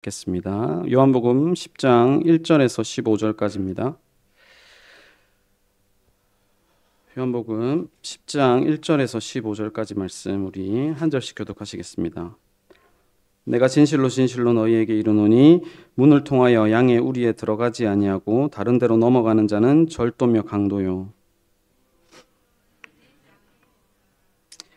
겠습니다. 요한복음 10장 1절에서 15절까지입니다. 요한복음 10장 1절에서 15절까지 말씀 우리 한 절씩 교독하시겠습니다. 내가 진실로 진실로 너희에게 이르노니 문을 통하여 양의 우리에 들어가지 아니하고 다른 데로 넘어가는 자는 절도며 강도요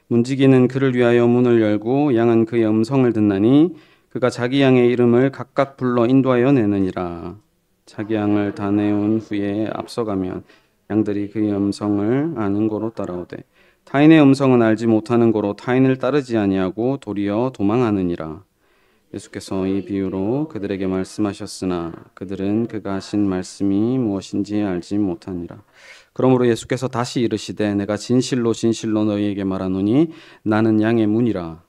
문지기는 그를 위하여 문을 열고 양은 그의 음성을 듣나니 그가 자기 양의 이름을 각각 불러 인도하여 내느니라. 자기 양을 다 내온 후에 앞서가면 양들이 그의 음성을 아는 고로 따라오되 타인의 음성은 알지 못하는 고로 타인을 따르지 아니하고 도리어 도망하느니라. 예수께서 이 비유로 그들에게 말씀하셨으나 그들은 그가 하신 말씀이 무엇인지 알지 못하니라. 그러므로 예수께서 다시 이르시되 내가 진실로 진실로 너희에게 말하노니 나는 양의 문이라.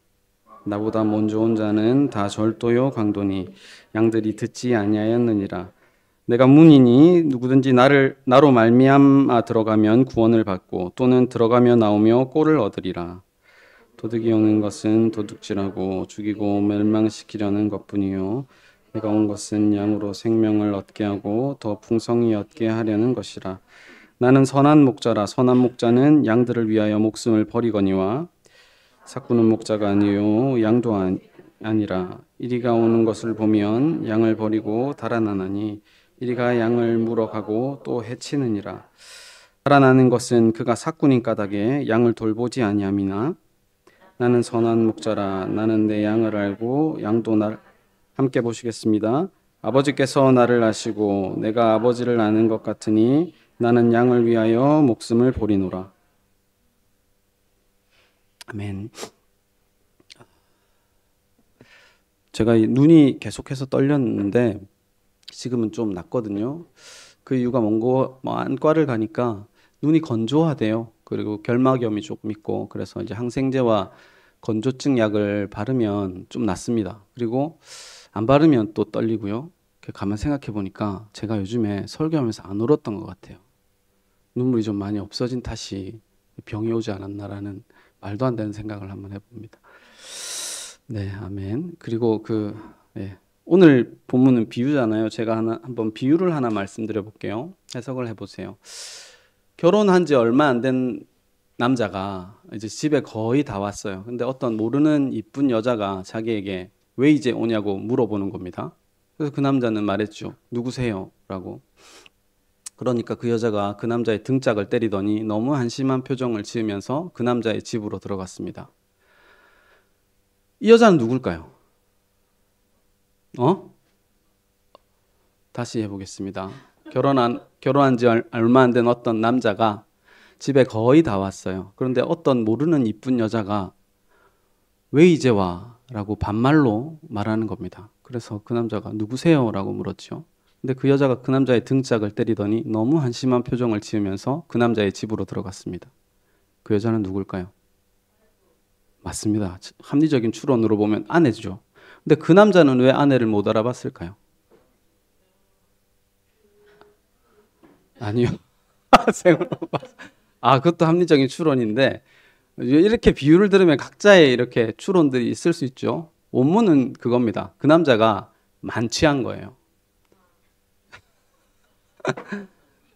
나보다 먼저 온 자는 다 절도요 강도니 양들이 듣지 아니하였느니라. 내가 문이니 누구든지 나로 말미암아 들어가면 구원을 받고 또는 들어가며 나오며 꼴을 얻으리라. 도둑이 오는 것은 도둑질하고 죽이고 멸망시키려는 것뿐이요 내가 온 것은 양으로 생명을 얻게 하고 더 풍성히 얻게 하려는 것이라. 나는 선한 목자라. 선한 목자는 양들을 위하여 목숨을 버리거니와 삭구는 목자가 아니요 양도 아니라 이리가 오는 것을 보면 양을 버리고 달아나나니 이리가 양을 물어가고 또 해치느니라. 달아나는 것은 그가 삭구인 까닭에 양을 돌보지 아니함이나 나는 선한 목자라. 나는 내 양을 알고 양도 날 함께 보시겠습니다. 아버지께서 나를 아시고 내가 아버지를 아는 것 같으니 나는 양을 위하여 목숨을 버리노라. 아멘. 제가 눈이 계속해서 떨렸는데 지금은 좀 낫거든요. 그 이유가 뭔고 안과를 가니까 눈이 건조하대요. 그리고 결막염이 조금 있고 그래서 이제 항생제와 건조증 약을 바르면 좀 낫습니다. 그리고 안 바르면 또 떨리고요. 가만 생각해 보니까 제가 요즘에 설교하면서 안 울었던 것 같아요. 눈물이 좀 많이 없어진 탓이 병이 오지 않았나라는 말도 안 되는 생각을 한번 해봅니다. 네, 아멘. 그리고 오늘 본문은 비유잖아요. 제가 한번 비유를 하나 말씀드려 볼게요. 해석을 해보세요. 결혼한 지 얼마 안 된 남자가 이제 집에 거의 다 왔어요. 근데 어떤 모르는 이쁜 여자가 자기에게 왜 이제 오냐고 물어보는 겁니다. 그래서 그 남자는 말했죠. 누구세요? 라고. 그러니까 그 여자가 그 남자의 등짝을 때리더니 너무 한심한 표정을 지으면서 그 남자의 집으로 들어갔습니다. 이 여자는 누굴까요? 다시 해보겠습니다. 결혼한 지 얼마 안 된 어떤 남자가 집에 거의 다 왔어요. 그런데 어떤 모르는 이쁜 여자가 왜 이제 와? 라고 반말로 말하는 겁니다. 그래서 그 남자가 누구세요? 라고 물었죠. 근데 그 여자가 그 남자의 등짝을 때리더니 너무 한심한 표정을 지으면서 그 남자의 집으로 들어갔습니다. 그 여자는 누굴까요? 맞습니다. 합리적인 추론으로 보면 아내죠. 근데 그 남자는 왜 아내를 못 알아봤을까요? 아니요. 그것도 합리적인 추론인데 이렇게 비유를 들으면 각자의 이렇게 추론들이 있을 수 있죠. 원문은 그겁니다. 그 남자가 만취한 거예요.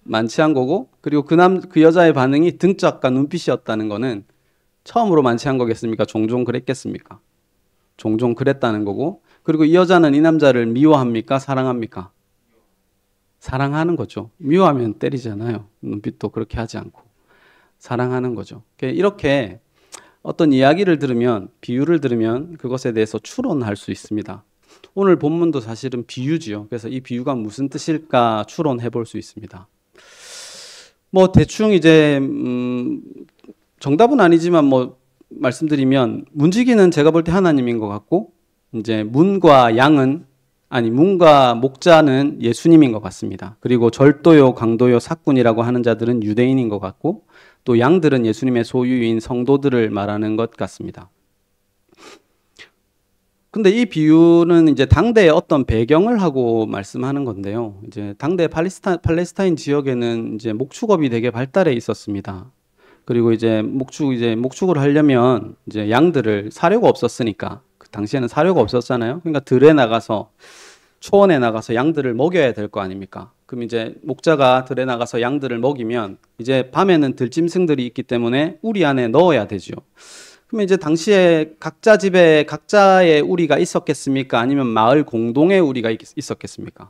만취한 거고, 그리고 그 여자의 반응이 등짝과 눈빛이었다는 거는 처음으로 만취한 거겠습니까? 종종 그랬겠습니까? 종종 그랬다는 거고, 그리고 이 여자는 이 남자를 미워합니까? 사랑합니까? 사랑하는 거죠. 미워하면 때리잖아요. 눈빛도 그렇게 하지 않고. 사랑하는 거죠. 이렇게 어떤 이야기를 들으면, 비유를 들으면 그것에 대해서 추론할 수 있습니다. 오늘 본문도 사실은 비유지요. 그래서 이 비유가 무슨 뜻일까 추론해 볼 수 있습니다. 대충 이제 정답은 아니지만 말씀드리면 문지기는 제가 볼 때 하나님인 것 같고 이제 문과 목자는 예수님인 것 같습니다. 그리고 절도요, 강도요, 삭군이라고 하는 자들은 유대인인 것 같고 또 양들은 예수님의 소유인 성도들을 말하는 것 같습니다. 근데 이 비유는 이제 당대의 어떤 배경을 하고 말씀하는 건데요. 이제 당대 팔레스타인 지역에는 이제 목축업이 되게 발달해 있었습니다. 그리고 이제 목축을 하려면 이제 양들을 사료가 없었으니까 그 당시에는 사료가 없었잖아요. 그러니까 들에 나가서 초원에 나가서 양들을 먹여야 될 거 아닙니까? 그럼 이제 목자가 들에 나가서 양들을 먹이면 이제 밤에는 들짐승들이 있기 때문에 우리 안에 넣어야 되죠. 그러면 이제 당시에 각자 집에 각자의 우리가 있었겠습니까? 아니면 마을 공동의 우리가 있었겠습니까?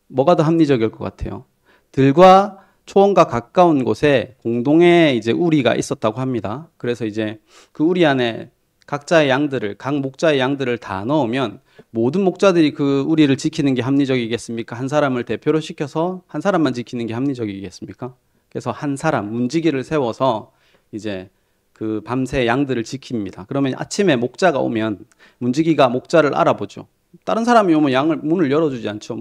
뭐가 더 합리적일 것 같아요? 들과 초원과 가까운 곳에 공동의 이제 우리가 있었다고 합니다. 그래서 이제 그 우리 안에 각자의 양들을, 각 목자의 양들을 다 넣으면 모든 목자들이 그 우리를 지키는 게 합리적이겠습니까? 한 사람을 대표로 시켜서 한 사람만 지키는 게 합리적이겠습니까? 그래서 한 사람, 문지기를 세워서 이제 그 밤새 양들을 지킵니다. 그러면 아침에 목자가 오면 문지기가 목자를 알아보죠. 다른 사람이 오면 문을 열어주지 않죠.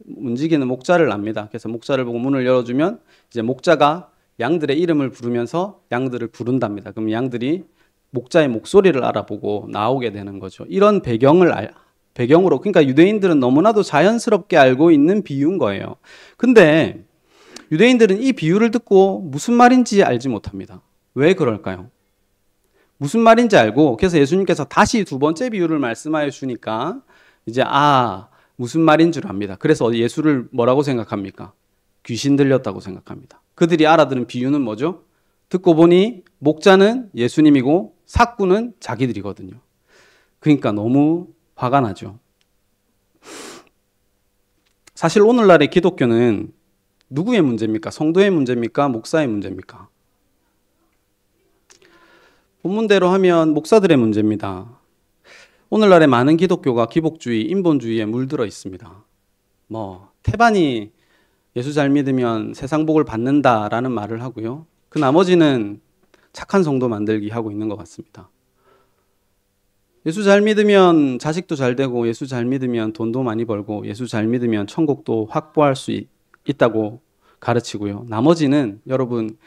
문지기는 목자를 압니다. 그래서 목자를 보고 문을 열어주면 이제 목자가 양들의 이름을 부르면서 양들을 부른답니다. 그럼 양들이 목자의 목소리를 알아보고 나오게 되는 거죠. 이런 배경으로, 그러니까 유대인들은 너무나도 자연스럽게 알고 있는 비유인 거예요. 근데 유대인들은 이 비유를 듣고 무슨 말인지 알지 못합니다. 왜 그럴까요? 무슨 말인지 알고, 그래서 예수님께서 다시 두 번째 비유를 말씀하여 주니까 이제 무슨 말인 줄 압니다. 그래서 예수를 뭐라고 생각합니까? 귀신 들렸다고 생각합니다. 그들이 알아들은 비유는 뭐죠? 듣고 보니 목자는 예수님이고 삭구는 자기들이거든요. 그러니까 너무 화가 나죠. 사실 오늘날의 기독교는 누구의 문제입니까? 성도의 문제입니까? 목사의 문제입니까? 본문대로 하면 목사들의 문제입니다. 오늘날의 많은 기독교가 기복주의, 인본주의에 물들어 있습니다. 태반이 예수 잘 믿으면 세상 복을 받는다라는 말을 하고요. 그 나머지는 착한 성도 만들기 하고 있는 것 같습니다. 예수 잘 믿으면 자식도 잘 되고, 예수 잘 믿으면 돈도 많이 벌고, 예수 잘 믿으면 천국도 확보할 수 있다고 가르치고요. 나머지는 여러분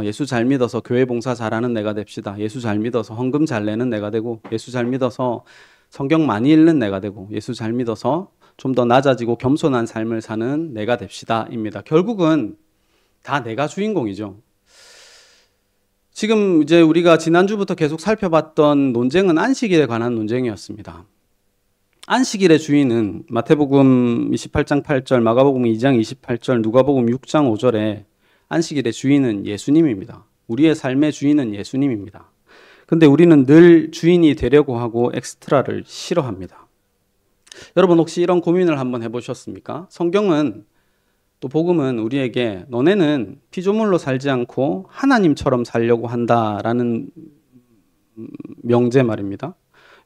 예수 잘 믿어서 교회 봉사 잘하는 내가 됩시다. 예수 잘 믿어서 헌금 잘 내는 내가 되고, 예수 잘 믿어서 성경 많이 읽는 내가 되고, 예수 잘 믿어서 좀 더 낮아지고 겸손한 삶을 사는 내가 됩시다 입니다. 결국은 다 내가 주인공이죠. 지금 이제 우리가 지난주부터 계속 살펴봤던 논쟁은 안식일에 관한 논쟁이었습니다. 안식일의 주인은 마태복음 28장 8절, 마가복음 2장 28절, 누가복음 6장 5절에 안식일의 주인은 예수님입니다. 우리의 삶의 주인은 예수님입니다. 근데 우리는 늘 주인이 되려고 하고 엑스트라를 싫어합니다. 여러분 혹시 이런 고민을 한번 해보셨습니까? 성경은 또 복음은 우리에게 너네는 피조물로 살지 않고 하나님처럼 살려고 한다라는 명제 말입니다.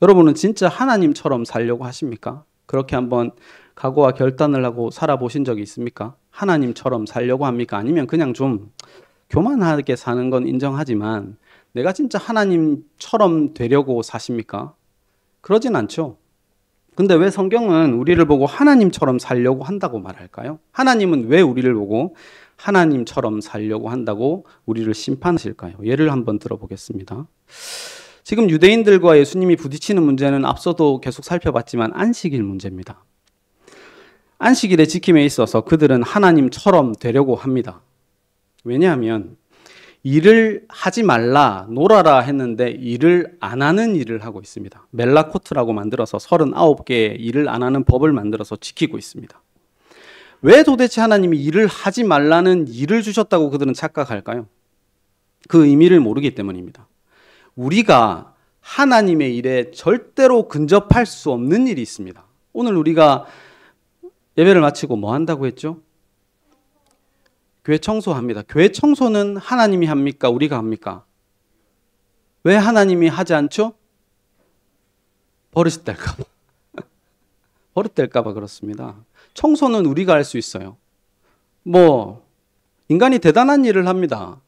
여러분은 진짜 하나님처럼 살려고 하십니까? 그렇게 한번 각오와 결단을 하고 살아보신 적이 있습니까? 하나님처럼 살려고 합니까? 아니면 그냥 좀 교만하게 사는 건 인정하지만 내가 진짜 하나님처럼 되려고 사십니까? 그러진 않죠. 근데 왜 성경은 우리를 보고 하나님처럼 살려고 한다고 말할까요? 하나님은 왜 우리를 보고 하나님처럼 살려고 한다고 우리를 심판하실까요? 예를 한번 들어보겠습니다. 지금 유대인들과 예수님이 부딪히는 문제는 앞서도 계속 살펴봤지만 안식일 문제입니다. 안식일의 지킴에 있어서 그들은 하나님처럼 되려고 합니다. 왜냐하면 일을 하지 말라, 놀아라 했는데 일을 안 하는 일을 하고 있습니다. 멜라코트라고 만들어서 39개의 일을 안 하는 법을 만들어서 지키고 있습니다. 왜 도대체 하나님이 일을 하지 말라는 일을 주셨다고 그들은 착각할까요? 그 의미를 모르기 때문입니다. 우리가 하나님의 일에 절대로 근접할 수 없는 일이 있습니다. 오늘 우리가 예배를 마치고 뭐 한다고 했죠? 교회 청소합니다. 교회 청소는 하나님이 합니까? 우리가 합니까? 왜 하나님이 하지 않죠? 버릇될까 봐. 버릇될까 봐 그렇습니다. 청소는 우리가 할 수 있어요. 인간이 대단한 일을 합니다.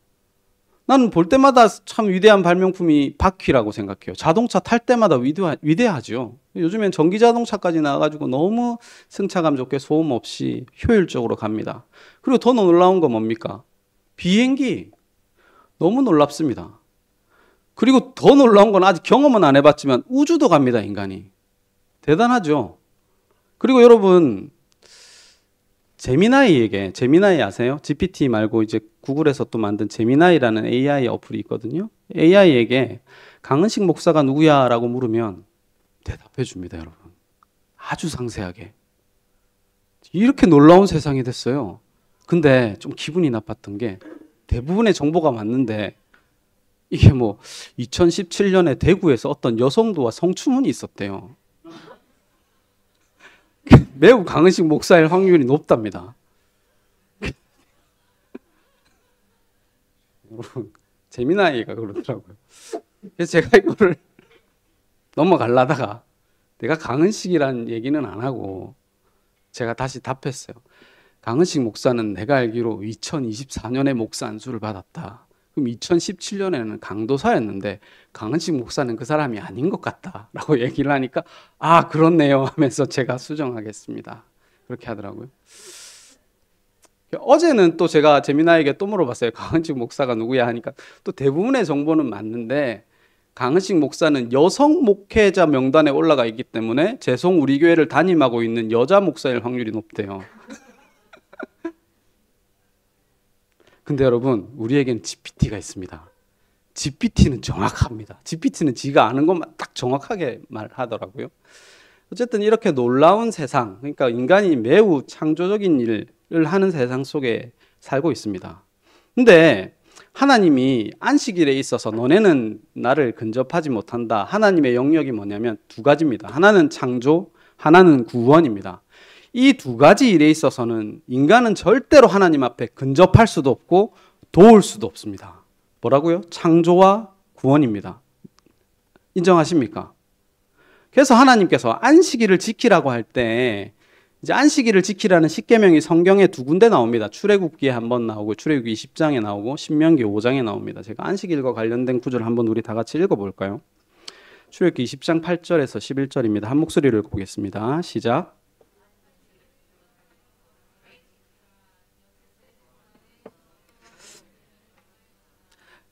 나는 볼 때마다 참 위대한 발명품이 바퀴라고 생각해요. 자동차 탈 때마다 위대하죠. 요즘엔 전기자동차까지 나와가지고 너무 승차감 좋게 소음 없이 효율적으로 갑니다. 그리고 더 놀라운 건 뭡니까? 비행기. 너무 놀랍습니다. 그리고 더 놀라운 건 아직 경험은 안 해봤지만 우주도 갑니다, 인간이. 대단하죠. 그리고 여러분, 제미나이 아세요? GPT 말고 이제 구글에서 또 만든 제미나이라는 AI 어플이 있거든요. AI에게 강은식 목사가 누구야? 라고 물으면 대답해 줍니다, 여러분. 아주 상세하게. 이렇게 놀라운 세상이 됐어요. 근데 좀 기분이 나빴던 게 대부분의 정보가 맞는데 이게 뭐 2017년에 대구에서 어떤 여성도와 성추문이 있었대요. 매우 강은식 목사일 확률이 높답니다. 여러분, 재미나이가 그러더라고요. 그래서 제가 이거를 넘어가려다가 내가 강은식이라는 얘기는 안 하고 제가 다시 답했어요. 강은식 목사는 내가 알기로 2024년에 목사 안수를 받았다. 그럼 2017년에는 강도사였는데 강은식 목사는 그 사람이 아닌 것 같다라고 얘기를 하니까 아 그렇네요 하면서 제가 수정하겠습니다. 그렇게 하더라고요. 어제는 또 제가 재미나에게 또 물어봤어요. 강은식 목사가 누구야 하니까 또 대부분의 정보는 맞는데 강은식 목사는 여성 목회자 명단에 올라가 있기 때문에 재송 우리 교회를 담임하고 있는 여자 목사일 확률이 높대요. 근데 여러분, 우리에겐 GPT가 있습니다. GPT는 정확합니다. GPT는 지가 아는 것만 딱 정확하게 말하더라고요. 어쨌든 이렇게 놀라운 세상, 그러니까 인간이 매우 창조적인 일을 하는 세상 속에 살고 있습니다. 근데 하나님이 안식일에 있어서 너네는 나를 근접하지 못한다. 하나님의 영역이 뭐냐면 두 가지입니다. 하나는 창조, 하나는 구원입니다. 이 두 가지 일에 있어서는 인간은 절대로 하나님 앞에 근접할 수도 없고 도울 수도 없습니다. 뭐라고요? 창조와 구원입니다. 인정하십니까? 그래서 하나님께서 안식일을 지키라고 할 때 이제 안식일을 지키라는 십계명이 성경에 두 군데 나옵니다. 출애굽기에 한번 나오고 출애굽기 20장에 나오고 신명기 5장에 나옵니다. 제가 안식일과 관련된 구절을 한번 우리 다 같이 읽어볼까요? 출애굽기 20장 8절에서 11절입니다. 한 목소리로 읽어보겠습니다. 시작.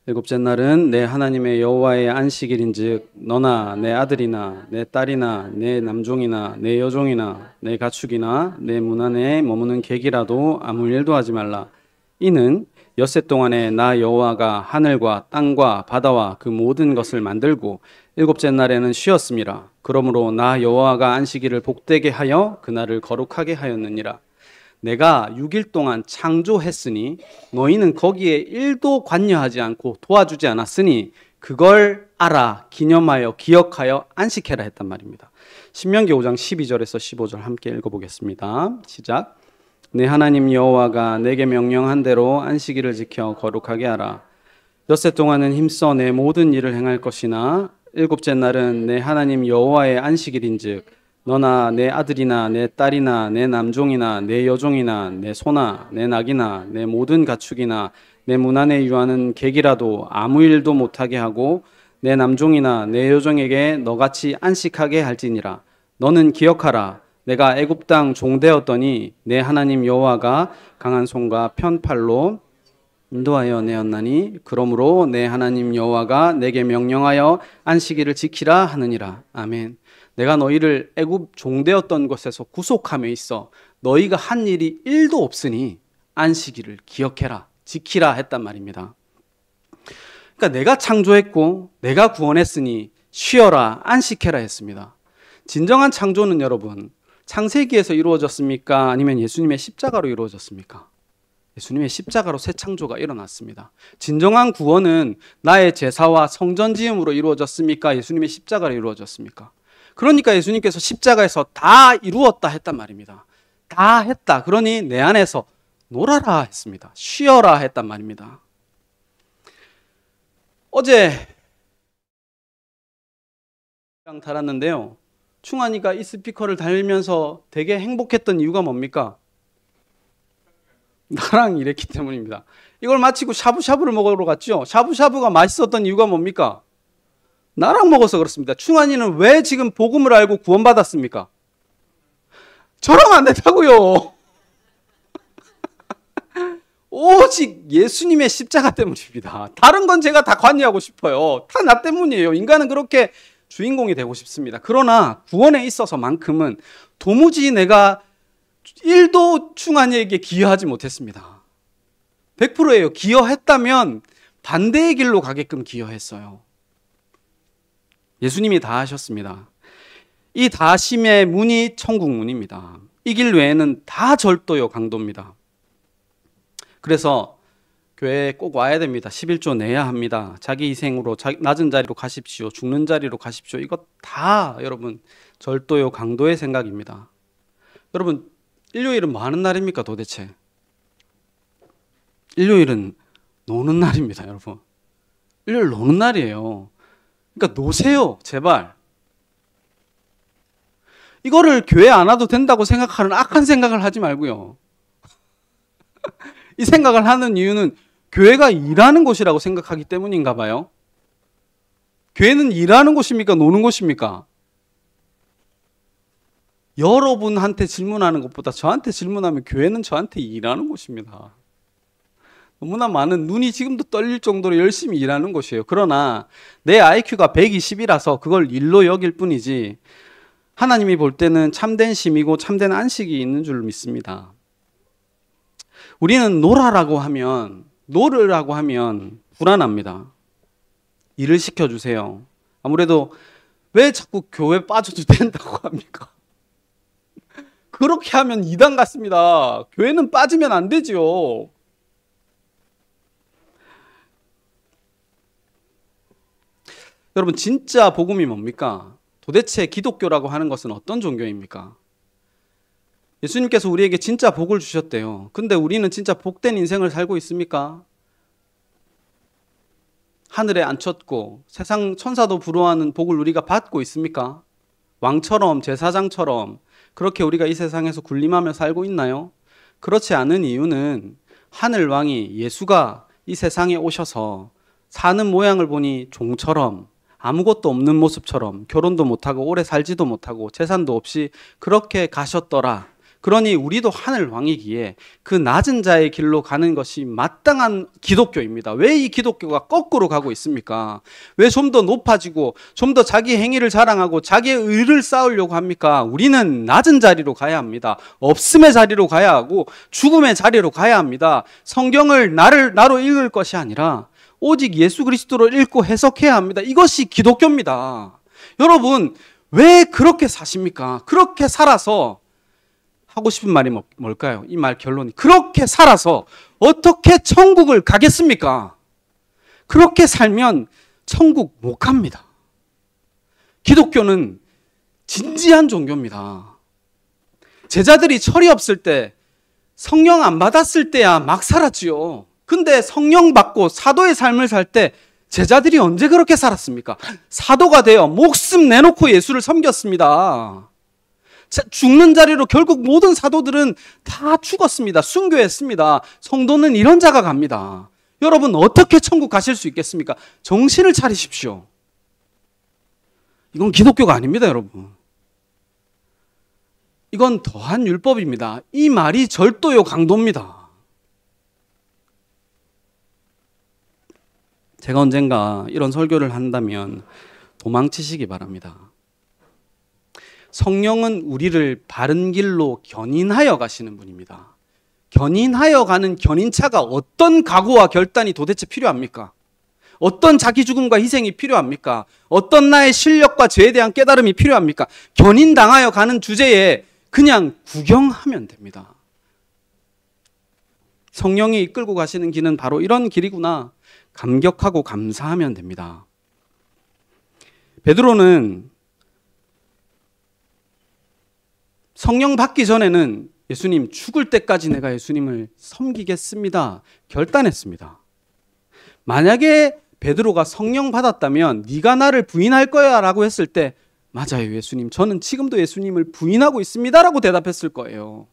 일곱째 날은 내 하나님의 여호와의 안식일인즉 너나 내 아들이나 내 딸이나 내 남종이나 내 여종이나 내 가축이나 내 문 안에 머무는 객이라도 아무 일도 하지 말라. 이는 엿새 동안에 나 여호와가 하늘과 땅과 바다와 그 모든 것을 만들고 일곱째 날에는 쉬었음이라. 그러므로 나 여호와가 안식일을 복되게 하여 그날을 거룩하게 하였느니라. 내가 6일 동안 창조했으니 너희는 거기에 일도 관여하지 않고 도와주지 않았으니 그걸 알아 기념하여 기억하여 안식해라 했단 말입니다. 신명기 5장 12절에서 15절 함께 읽어보겠습니다. 시작. 내 하나님 여호와가 내게 명령한 대로 안식일을 지켜 거룩하게 하라. 엿새 동안은 힘써 내 모든 일을 행할 것이나 일곱째 날은 내 하나님 여호와의 안식일인즉 너나 내 아들이나 내 딸이나 내 남종이나 내 여종이나 내 소나 내 낙이나 내 모든 가축이나 내 문 안에 유하는 객이라도 아무 일도 못하게 하고 내 남종이나 내 여종에게 너같이 안식하게 할지니라. 너는 기억하라. 내가 애굽 땅 종되었더니 내 하나님 여호와가 강한 손과 편팔로 인도하여 내었나니 그러므로 내 하나님 여호와가 내게 명령하여 안식일을 지키라 하느니라. 아멘. 내가 너희를 애굽 종되었던 곳에서 구속함에 있어 너희가 한 일이 1도 없으니 안식일을 기억해라, 지키라 했단 말입니다. 그러니까 내가 창조했고 내가 구원했으니 쉬어라, 안식해라 했습니다. 진정한 창조는 여러분 창세기에서 이루어졌습니까? 아니면 예수님의 십자가로 이루어졌습니까? 예수님의 십자가로 새 창조가 일어났습니다. 진정한 구원은 나의 제사와 성전 지음으로 이루어졌습니까? 예수님의 십자가로 이루어졌습니까? 그러니까 예수님께서 십자가에서 다 이루었다 했단 말입니다. 다 했다. 그러니 내 안에서 놀아라 했습니다. 쉬어라 했단 말입니다. 어제 달았는데요. 충환이가 이 스피커를 달면서 되게 행복했던 이유가 뭡니까? 나랑 일했기 때문입니다. 이걸 마치고 샤브샤브를 먹으러 갔죠. 샤브샤브가 맛있었던 이유가 뭡니까? 나랑 먹어서 그렇습니다. 충환이는 왜 지금 복음을 알고 구원받았습니까? 저랑 안 됐다고요. 오직 예수님의 십자가 때문입니다. 다른 건 제가 다 관여하고 싶어요. 다 나 때문이에요. 인간은 그렇게 주인공이 되고 싶습니다. 그러나 구원에 있어서만큼은 도무지 내가 1도 충환이에게 기여하지 못했습니다. 100%예요. 기여했다면 반대의 길로 가게끔 기여했어요. 예수님이 다 하셨습니다. 이 다하심의 문이 천국문입니다. 이 길 외에는 다 절도요 강도입니다. 그래서 교회에 꼭 와야 됩니다. 11조 내야 합니다. 자기 희생으로 낮은 자리로 가십시오. 죽는 자리로 가십시오. 이것 다 여러분 절도요 강도의 생각입니다. 여러분 일요일은 뭐 하는 날입니까 도대체? 일요일은 노는 날입니다. 여러분 일요일 노는 날이에요. 그러니까 노세요 제발. 이거를 교회 안 와도 된다고 생각하는 악한 생각을 하지 말고요. 이 생각을 하는 이유는 교회가 일하는 곳이라고 생각하기 때문인가 봐요. 교회는 일하는 곳입니까? 노는 곳입니까? 여러분한테 질문하는 것보다 저한테 질문하면 교회는 저한테 일하는 곳입니다. 너무나 많은 눈이 지금도 떨릴 정도로 열심히 일하는 곳이에요. 그러나 내 IQ가 120이라서 그걸 일로 여길 뿐이지 하나님이 볼 때는 참된 쉼이고 참된 안식이 있는 줄 믿습니다. 우리는 놀으라고 하면 불안합니다. 일을 시켜주세요. 아무래도 왜 자꾸 교회 빠져도 된다고 합니까? 그렇게 하면 이단 같습니다. 교회는 빠지면 안 되죠. 여러분 진짜 복음이 뭡니까? 도대체 기독교라고 하는 것은 어떤 종교입니까? 예수님께서 우리에게 진짜 복을 주셨대요. 근데 우리는 진짜 복된 인생을 살고 있습니까? 하늘에 앉혔고 세상 천사도 부러워하는 복을 우리가 받고 있습니까? 왕처럼 제사장처럼 그렇게 우리가 이 세상에서 군림하며 살고 있나요? 그렇지 않은 이유는 하늘 왕이 예수가 이 세상에 오셔서 사는 모양을 보니 종처럼 아무것도 없는 모습처럼 결혼도 못하고 오래 살지도 못하고 재산도 없이 그렇게 가셨더라. 그러니 우리도 하늘 왕이기에 그 낮은 자의 길로 가는 것이 마땅한 기독교입니다. 왜 이 기독교가 거꾸로 가고 있습니까? 왜 좀 더 높아지고 좀 더 자기 행위를 자랑하고 자기의 의를 쌓으려고 합니까? 우리는 낮은 자리로 가야 합니다. 없음의 자리로 가야 하고 죽음의 자리로 가야 합니다. 성경을 나로 읽을 것이 아니라 오직 예수 그리스도로 읽고 해석해야 합니다. 이것이 기독교입니다. 여러분 왜 그렇게 사십니까? 그렇게 살아서 하고 싶은 말이 뭘까요? 이 말 결론이 그렇게 살아서 어떻게 천국을 가겠습니까? 그렇게 살면 천국 못 갑니다. 기독교는 진지한 종교입니다. 제자들이 철이 없을 때 성령 안 받았을 때야 막 살았지요. 근데 성령 받고 사도의 삶을 살 때 제자들이 언제 그렇게 살았습니까? 사도가 되어 목숨 내놓고 예수를 섬겼습니다. 죽는 자리로 결국 모든 사도들은 다 죽었습니다. 순교했습니다. 성도는 이런 자가 갑니다. 여러분 어떻게 천국 가실 수 있겠습니까? 정신을 차리십시오. 이건 기독교가 아닙니다, 여러분. 이건 더한 율법입니다. 이 말이 절도요 강도입니다. 제가 언젠가 이런 설교를 한다면 도망치시기 바랍니다. 성령은 우리를 바른 길로 견인하여 가시는 분입니다. 견인하여 가는 견인차가 어떤 각오와 결단이 도대체 필요합니까? 어떤 자기 죽음과 희생이 필요합니까? 어떤 나의 실력과 죄에 대한 깨달음이 필요합니까? 견인당하여 가는 주제에 그냥 구경하면 됩니다. 성령이 이끌고 가시는 길은 바로 이런 길이구나. 감격하고 감사하면 됩니다. 베드로는 성령 받기 전에는 예수님 죽을 때까지 내가 예수님을 섬기겠습니다. 결단했습니다. 만약에 베드로가 성령 받았다면 네가 나를 부인할 거야 라고 했을 때 맞아요 예수님 저는 지금도 예수님을 부인하고 있습니다 라고 대답했을 거예요.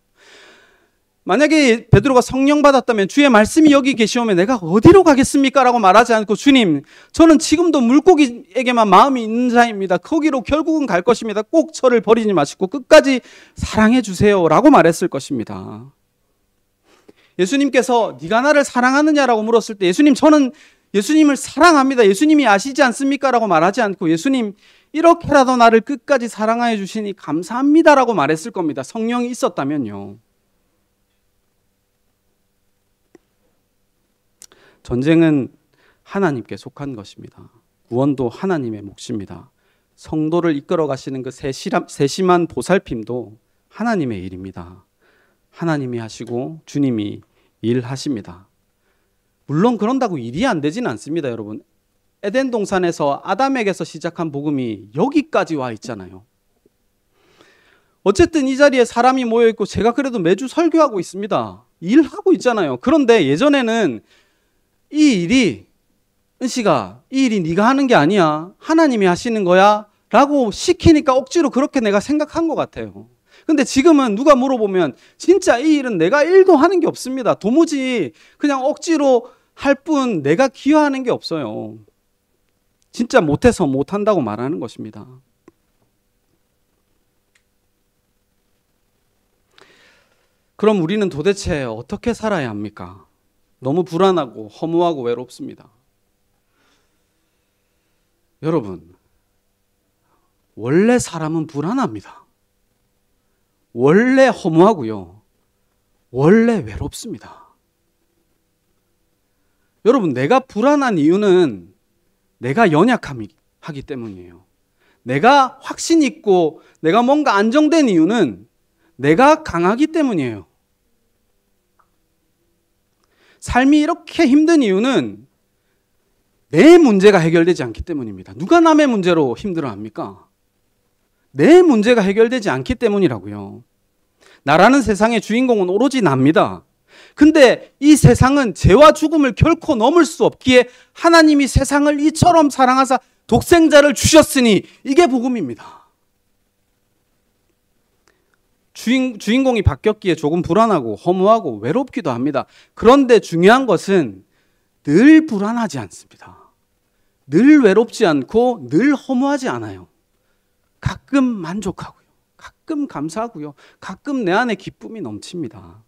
만약에 베드로가 성령 받았다면 주의 말씀이 여기 계시오면 내가 어디로 가겠습니까? 라고 말하지 않고 주님 저는 지금도 물고기에게만 마음이 있는 자입니다. 거기로 결국은 갈 것입니다. 꼭 저를 버리지 마시고 끝까지 사랑해 주세요 라고 말했을 것입니다. 예수님께서 네가 나를 사랑하느냐라고 물었을 때 예수님 저는 예수님을 사랑합니다. 예수님이 아시지 않습니까? 라고 말하지 않고 예수님 이렇게라도 나를 끝까지 사랑하여 주시니 감사합니다 라고 말했을 겁니다. 성령이 있었다면요. 전쟁은 하나님께 속한 것입니다. 구원도 하나님의 몫입니다. 성도를 이끌어 가시는 그 세심한 보살핌도 하나님의 일입니다. 하나님이 하시고 주님이 일하십니다. 물론 그런다고 일이 안 되지는 않습니다, 여러분. 에덴 동산에서 아담에게서 시작한 복음이 여기까지 와 있잖아요. 어쨌든 이 자리에 사람이 모여 있고 제가 그래도 매주 설교하고 있습니다. 일하고 있잖아요. 그런데 예전에는 이 일이 은씨가 이 일이 네가 하는 게 아니야. 하나님이 하시는 거야. 라고 시키니까 억지로 그렇게 내가 생각한 것 같아요. 근데 지금은 누가 물어보면 진짜 이 일은 내가 일도 하는 게 없습니다. 도무지 그냥 억지로 할 뿐 내가 기여하는 게 없어요. 진짜 못해서 못한다고 말하는 것입니다. 그럼 우리는 도대체 어떻게 살아야 합니까? 너무 불안하고 허무하고 외롭습니다. 여러분, 원래 사람은 불안합니다. 원래 허무하고요. 원래 외롭습니다. 여러분, 내가 불안한 이유는 내가 연약하기 때문이에요. 내가 확신 있고 내가 뭔가 안정된 이유는 내가 강하기 때문이에요. 삶이 이렇게 힘든 이유는 내 문제가 해결되지 않기 때문입니다. 누가 남의 문제로 힘들어합니까? 내 문제가 해결되지 않기 때문이라고요. 나라는 세상의 주인공은 오로지 납니다. 근데 이 세상은 죄와 죽음을 결코 넘을 수 없기에 하나님이 세상을 이처럼 사랑하사 독생자를 주셨으니 이게 복음입니다. 주인공이 바뀌었기에 조금 불안하고 허무하고 외롭기도 합니다. 그런데 중요한 것은 늘 불안하지 않습니다. 늘 외롭지 않고 늘 허무하지 않아요. 가끔 만족하고요. 가끔 감사하고요. 가끔 내 안에 기쁨이 넘칩니다.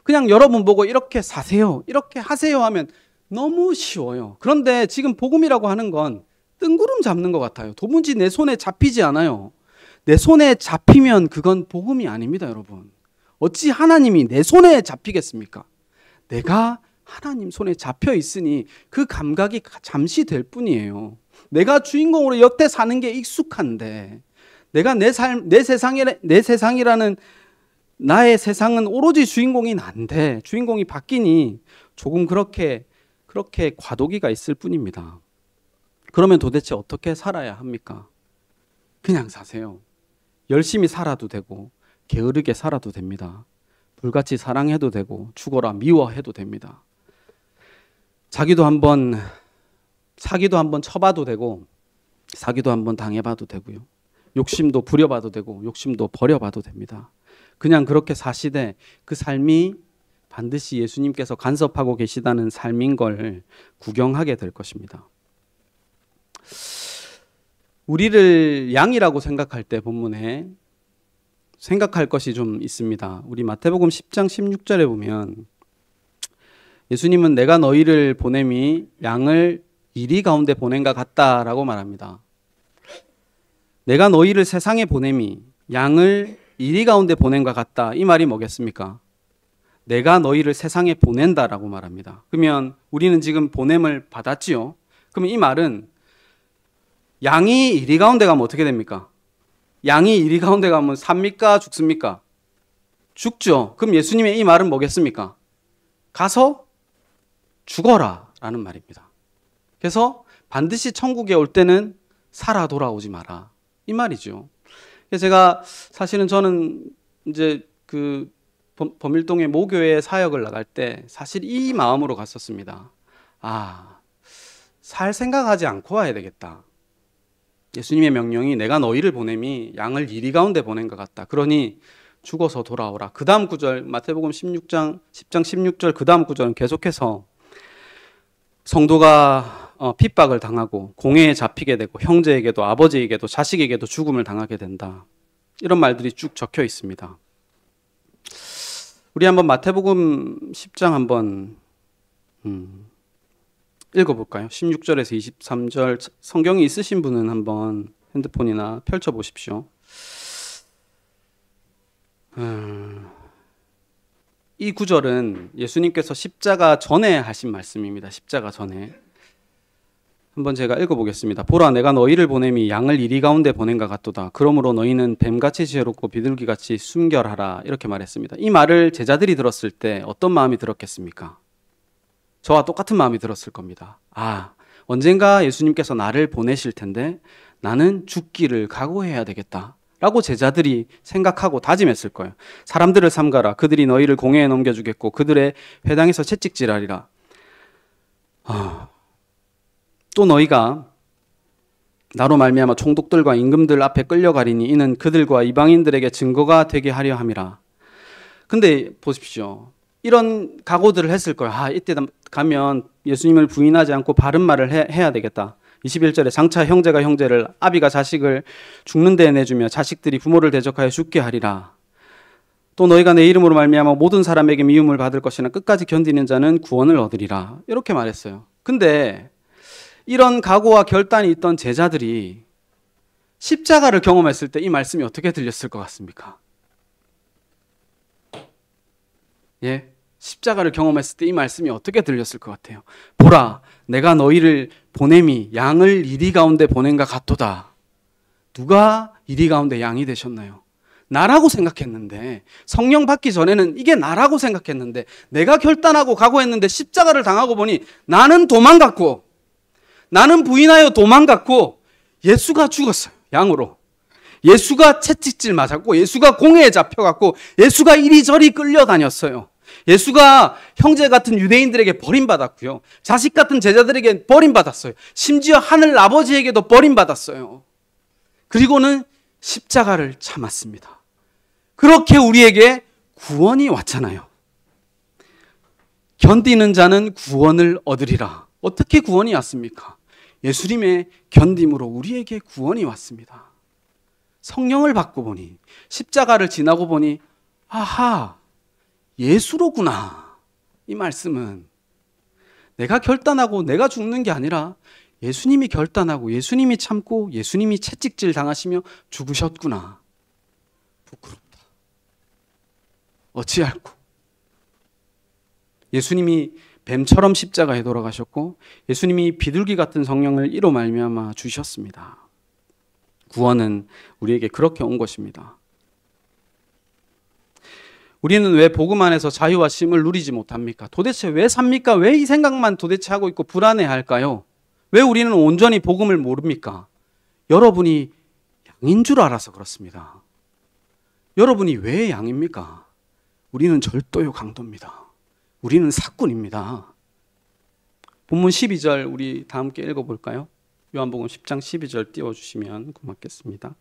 그냥 여러분 보고 이렇게 사세요, 이렇게 하세요 하면 너무 쉬워요. 그런데 지금 복음이라고 하는 건 뜬구름 잡는 것 같아요. 도무지 내 손에 잡히지 않아요. 내 손에 잡히면 그건 복음이 아닙니다, 여러분. 어찌 하나님이 내 손에 잡히겠습니까? 내가 하나님 손에 잡혀 있으니 그 감각이 잠시 될 뿐이에요. 내가 주인공으로 여태 사는 게 익숙한데 내가 내 세상이라는 나의 세상은 오로지 주인공이 난데 주인공이 바뀌니 조금 그렇게 과도기가 있을 뿐입니다. 그러면 도대체 어떻게 살아야 합니까? 그냥 사세요. 열심히 살아도 되고 게으르게 살아도 됩니다. 불같이 사랑해도 되고 죽어라 미워해도 됩니다. 사기도 한번 쳐봐도 되고 사기도 한번 당해봐도 되고요. 욕심도 부려봐도 되고 욕심도 버려봐도 됩니다. 그냥 그렇게 사시되 그 삶이 반드시 예수님께서 간섭하고 계시다는 삶인 걸 구경하게 될 것입니다. 우리를 양이라고 생각할 때 본문에 생각할 것이 좀 있습니다. 우리 마태복음 10장 16절에 보면 예수님은 내가 너희를 보냄이 양을 이리 가운데 보낸과 같다라고 말합니다. 내가 너희를 세상에 보냄이 양을 이리 가운데 보낸과 같다. 이 말이 뭐겠습니까? 내가 너희를 세상에 보낸다라고 말합니다. 그러면 우리는 지금 보냄을 받았지요. 그러면 이 말은 양이 이리 가운데 가면 어떻게 됩니까? 양이 이리 가운데 가면 삽니까? 죽습니까? 죽죠. 그럼 예수님의 이 말은 뭐겠습니까? 가서 죽어라 라는 말입니다. 그래서 반드시 천국에 올 때는 살아 돌아오지 마라. 이 말이죠. 그래서 제가 사실은 저는 이제 그 범일동의 모교회 사역을 나갈 때 사실 이 마음으로 갔었습니다. 살 생각하지 않고 와야 되겠다. 예수님의 명령이 내가 너희를 보냄이 양을 이리 가운데 보낸 것 같다. 그러니 죽어서 돌아오라. 그 다음 구절 마태복음 10장 16절 그 다음 구절은 계속해서 성도가 핍박을 당하고 공회에 잡히게 되고 형제에게도 아버지에게도 자식에게도 죽음을 당하게 된다. 이런 말들이 쭉 적혀 있습니다. 우리 한번 마태복음 10장 한번 읽어볼까요? 16절에서 23절 성경이 있으신 분은 한번 핸드폰이나 펼쳐보십시오. 이 구절은 예수님께서 십자가 전에 하신 말씀입니다. 십자가 전에. 한번 제가 읽어보겠습니다. 보라, 내가 너희를 보냄이 양을 이리 가운데 보낸가 같도다. 그러므로 너희는 뱀같이 지혜롭고 비둘기같이 순결하라. 이렇게 말했습니다. 이 말을 제자들이 들었을 때 어떤 마음이 들었겠습니까? 저와 똑같은 마음이 들었을 겁니다. 아, 언젠가 예수님께서 나를 보내실 텐데 나는 죽기를 각오해야 되겠다 라고 제자들이 생각하고 다짐했을 거예요. 사람들을 삼가라. 그들이 너희를 공회에 넘겨주겠고 그들의 회당에서 채찍질하리라. 또 너희가 나로 말미암아 총독들과 임금들 앞에 끌려가리니 이는 그들과 이방인들에게 증거가 되게 하려 함이라. 근데 보십시오. 이런 각오들을 했을 거예요. 이때 가면 예수님을 부인하지 않고 바른 말을 해야 되겠다. 21절에 장차 형제가 형제를, 아비가 자식을 죽는 데에 내주며 자식들이 부모를 대적하여 죽게 하리라. 또 너희가 내 이름으로 말미암아 모든 사람에게 미움을 받을 것이나 끝까지 견디는 자는 구원을 얻으리라. 이렇게 말했어요. 근데 이런 각오와 결단이 있던 제자들이 십자가를 경험했을 때 이 말씀이 어떻게 들렸을 것 같습니까? 예? 십자가를 경험했을 때 이 말씀이 어떻게 들렸을 것 같아요? 보라, 내가 너희를 보냄이 양을 이리 가운데 보낸가 같도다. 누가 이리 가운데 양이 되셨나요? 나라고 생각했는데, 성령 받기 전에는 이게 나라고 생각했는데, 내가 결단하고 각오했는데 십자가를 당하고 보니 나는 도망갔고, 나는 부인하여 도망갔고, 예수가 죽었어요. 양으로. 예수가 채찍질 맞았고, 예수가 공회에 잡혀갔고, 예수가 이리저리 끌려다녔어요. 예수가 형제 같은 유대인들에게 버림받았고요. 자식 같은 제자들에게 버림받았어요. 심지어 하늘 아버지에게도 버림받았어요. 그리고는 십자가를 참았습니다. 그렇게 우리에게 구원이 왔잖아요. 견디는 자는 구원을 얻으리라. 어떻게 구원이 왔습니까? 예수님의 견딤으로 우리에게 구원이 왔습니다. 성령을 받고 보니, 십자가를 지나고 보니, 아하, 예수로구나. 이 말씀은 내가 결단하고 내가 죽는 게 아니라 예수님이 결단하고 예수님이 참고 예수님이 채찍질 당하시며 죽으셨구나. 부끄럽다. 어찌할꼬. 예수님이 뱀처럼 십자가에 돌아가셨고 예수님이 비둘기 같은 성령을 이로 말미암아 주셨습니다. 구원은 우리에게 그렇게 온 것입니다. 우리는 왜 복음 안에서 자유와 쉼을 누리지 못합니까? 도대체 왜 삽니까? 왜 이 생각만 도대체 하고 있고 불안해할까요? 왜 우리는 온전히 복음을 모릅니까? 여러분이 양인 줄 알아서 그렇습니다. 여러분이 왜 양입니까? 우리는 절도요 강도입니다. 우리는 사꾼입니다. 본문 12절 우리 다 함께 읽어볼까요? 요한복음 10장 12절 띄워주시면 고맙겠습니다.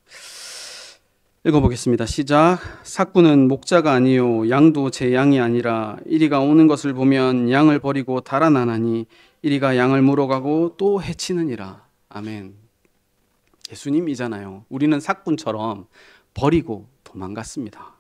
읽어보겠습니다. 시작. 사꾼은 목자가 아니요 양도 제 양이 아니라 이리가 오는 것을 보면 양을 버리고 달아나나니 이리가 양을 물어가고 또 해치느니라. 아멘. 예수님이잖아요. 우리는 사꾼처럼 버리고 도망갔습니다.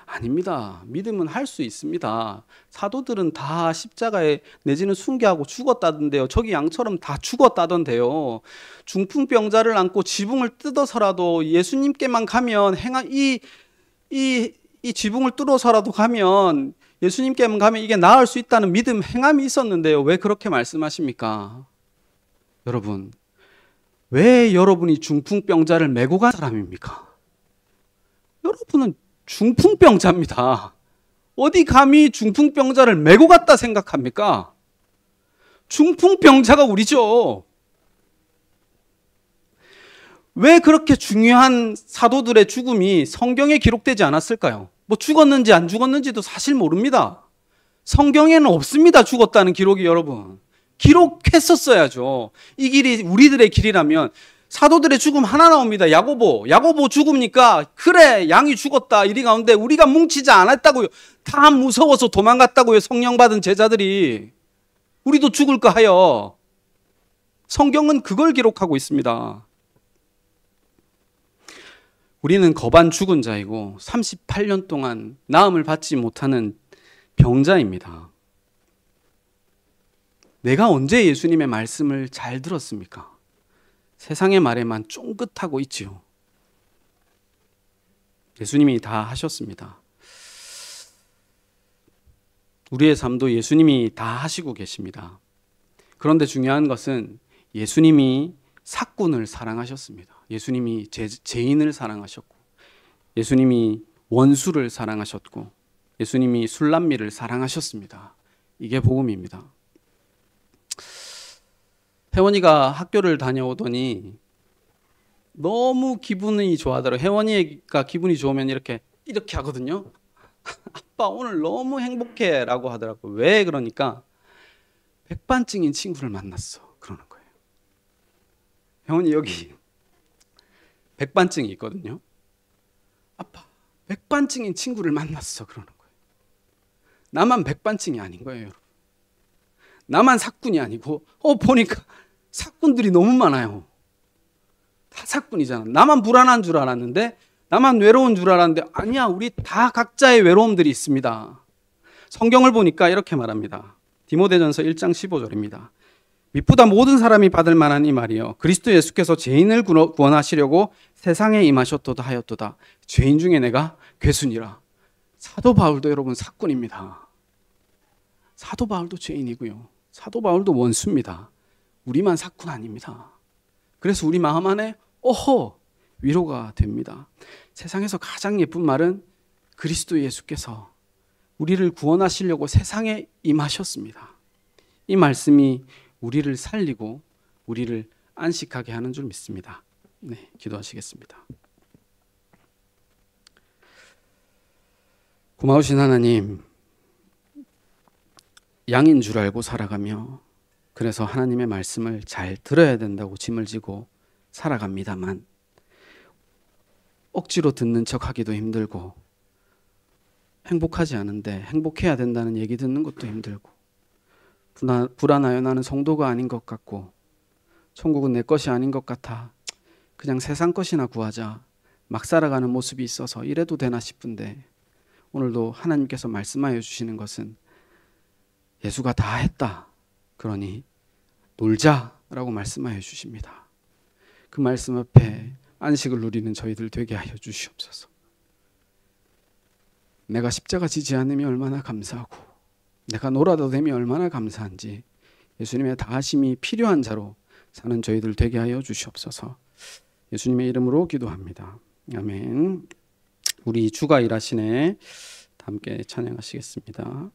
아닙니다. 믿음은 할 수 있습니다. 사도들은 다 십자가에 내지는 순교하고 죽었다던데요. 저기 양처럼 다 죽었다던데요. 중풍병자를 안고 지붕을 뜯어서라도 예수님께만 가면 이 지붕을 뚫어서라도 가면 예수님께만 가면 이게 나을 수 있다는 믿음 행함이 있었는데요. 왜 그렇게 말씀하십니까? 여러분, 왜 여러분이 중풍병자를 메고 간 사람입니까? 여러분은 중풍병자입니다. 어디 감히 중풍병자를 메고 갔다 생각합니까? 중풍병자가 우리죠. 왜 그렇게 중요한 사도들의 죽음이 성경에 기록되지 않았을까요? 뭐 죽었는지 안 죽었는지도 사실 모릅니다. 성경에는 없습니다. 죽었다는 기록이 여러분. 기록했었어야죠. 이 길이 우리들의 길이라면 사도들의 죽음 하나 나옵니다. 야고보 죽으니까 그래 양이 죽었다. 이리 가운데 우리가 뭉치지 않았다고요. 다 무서워서 도망갔다고요. 성령 받은 제자들이. 우리도 죽을까 하여. 성경은 그걸 기록하고 있습니다. 우리는 거반 죽은 자이고 38년 동안 나음을 받지 못하는 병자입니다. 내가 언제 예수님의 말씀을 잘 들었습니까? 세상의 말에만 쫑긋하고 있지요. 예수님이 다 하셨습니다. 우리의 삶도 예수님이 다 하시고 계십니다. 그런데 중요한 것은 예수님이 삭군을 사랑하셨습니다. 예수님이 죄인을 사랑하셨고, 예수님이 원수를 사랑하셨고, 예수님이 술람미를 사랑하셨습니다. 이게 복음입니다. 혜원이가 학교를 다녀오더니 너무 기분이 좋아하더라고요. 혜원이가 기분이 좋으면 이렇게 하거든요. 아빠 오늘 너무 행복해 라고 하더라고요. 왜 그러니까 백반증인 친구를 만났어 그러는 거예요. 혜원이 여기 백반증이 있거든요. 아빠 백반증인 친구를 만났어 그러는 거예요. 나만 백반증이 아닌 거예요, 여러분. 나만 사꾼이 아니고 보니까 사꾼들이 너무 많아요. 다 사꾼이잖아. 나만 불안한 줄 알았는데, 나만 외로운 줄 알았는데 아니야, 우리 다 각자의 외로움들이 있습니다. 성경을 보니까 이렇게 말합니다. 디모데전서 1장 15절입니다. 미쁘다 모든 사람이 받을 만한 이 말이요 그리스도 예수께서 죄인을 구원하시려고 세상에 임하셨도다 하였도다. 죄인 중에 내가 괴순이라. 사도 바울도 여러분 사꾼입니다. 사도 바울도 죄인이고요, 사도 바울도 원수입니다. 우리만 사꾼 아닙니다. 그래서 우리 마음 안에 위로가 됩니다. 세상에서 가장 예쁜 말은 그리스도 예수께서 우리를 구원하시려고 세상에 임하셨습니다. 이 말씀이 우리를 살리고 우리를 안식하게 하는 줄 믿습니다. 네, 기도하시겠습니다. 고마우신 하나님, 양인 줄 알고 살아가며 그래서 하나님의 말씀을 잘 들어야 된다고 짐을 지고 살아갑니다만 억지로 듣는 척하기도 힘들고, 행복하지 않은데 행복해야 된다는 얘기 듣는 것도 힘들고, 불안하여 나는 성도가 아닌 것 같고, 천국은 내 것이 아닌 것 같아 그냥 세상 것이나 구하자 막 살아가는 모습이 있어서 이래도 되나 싶은데, 오늘도 하나님께서 말씀하여 주시는 것은 예수가 다 했다, 그러니 놀자라고 말씀하여 주십니다. 그 말씀 앞에 안식을 누리는 저희들 되게 하여 주시옵소서. 내가 십자가 지지 않으면 얼마나 감사하고, 내가 놀아도 되면 얼마나 감사한지 예수님의 다하심이 필요한 자로 사는 저희들 되게 하여 주시옵소서. 예수님의 이름으로 기도합니다. 아멘. 우리 주가 일하시네 함께 찬양하시겠습니다.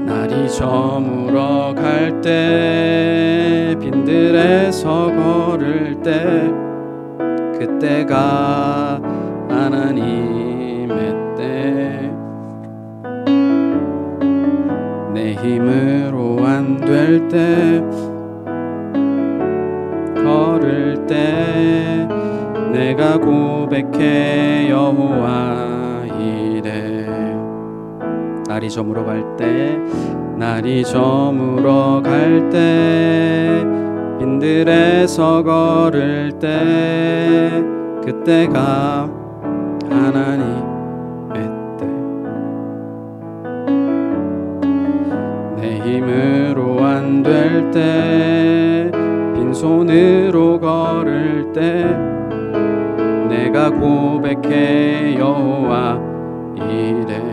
날이 저물어 갈 때, 빈들에서 걸을 때, 그때가 하나님의 때, 내 힘으로 안 될 때, 걸을 때 내가 고백해 여호와 이래. 날이 저물어 갈 때, 날이 저물어 갈 때, 빈들에서 걸을 때, 그때가 하나님의 때, 내 힘으로 안 될 때, 빈손으로 걸을 때, 내가 고백해 여호와 이래.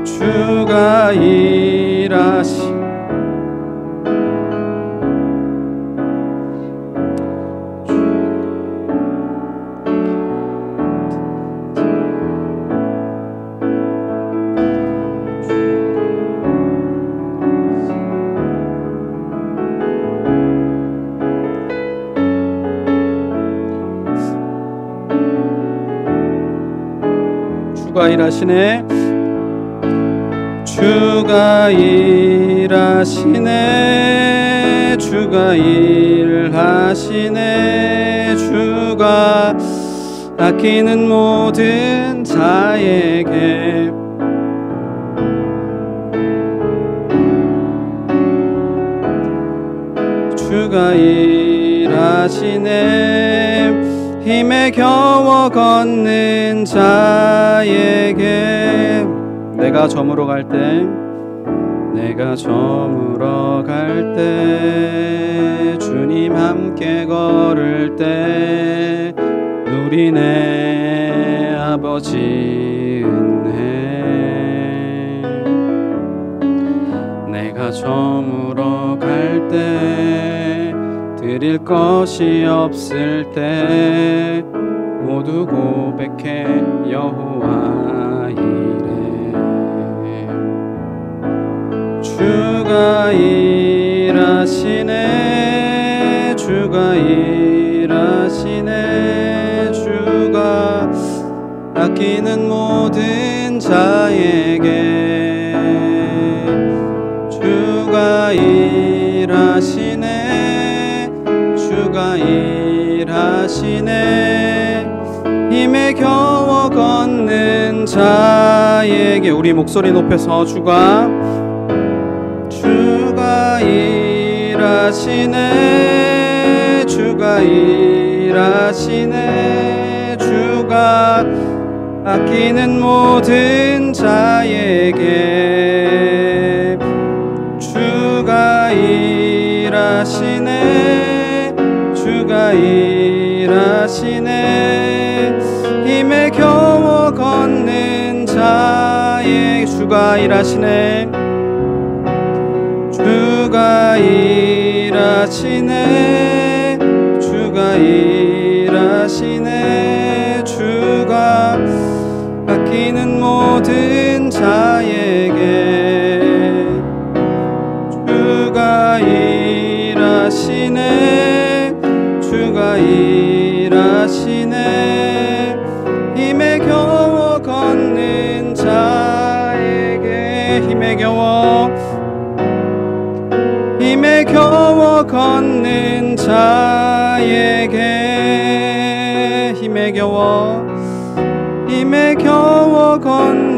주가 일하시 주가 일하시네. 주가 일하시네. 주가 일하시네. 주가 아끼는 모든 자에게 주가 일하시네. 힘에 겨워 걷는 자에게 내가 저물어 갈 때, 내가 저물어 갈 때 주님 주님 함께 걸을 때 누리네 아버지 은혜. 내가 저물어 갈 때 드릴 것이 없을 때 모두 고백해 여호와 이래. 주가 일하시네 주가 일하시네 주가 아끼는 모든 자에게 주가 일하시네 주가 일하시네 힘에 겨워 걷는 자에게 우리 목소리 높여서 주가 일하시네 주가 일하시네 주가 아끼는 모든 자에게 주가 일하시네 주가 일하시네 힘에 겨워 걷는 자에게 주가 일하시네 주가 일하시네 주가 일하시네 주가 아끼는 모든 자에게 주가 일하시네 주가 일하시네 힘에 겨워 걷는 자에게 힘에 겨워 걷는 자에게 힘에 겨워 걷는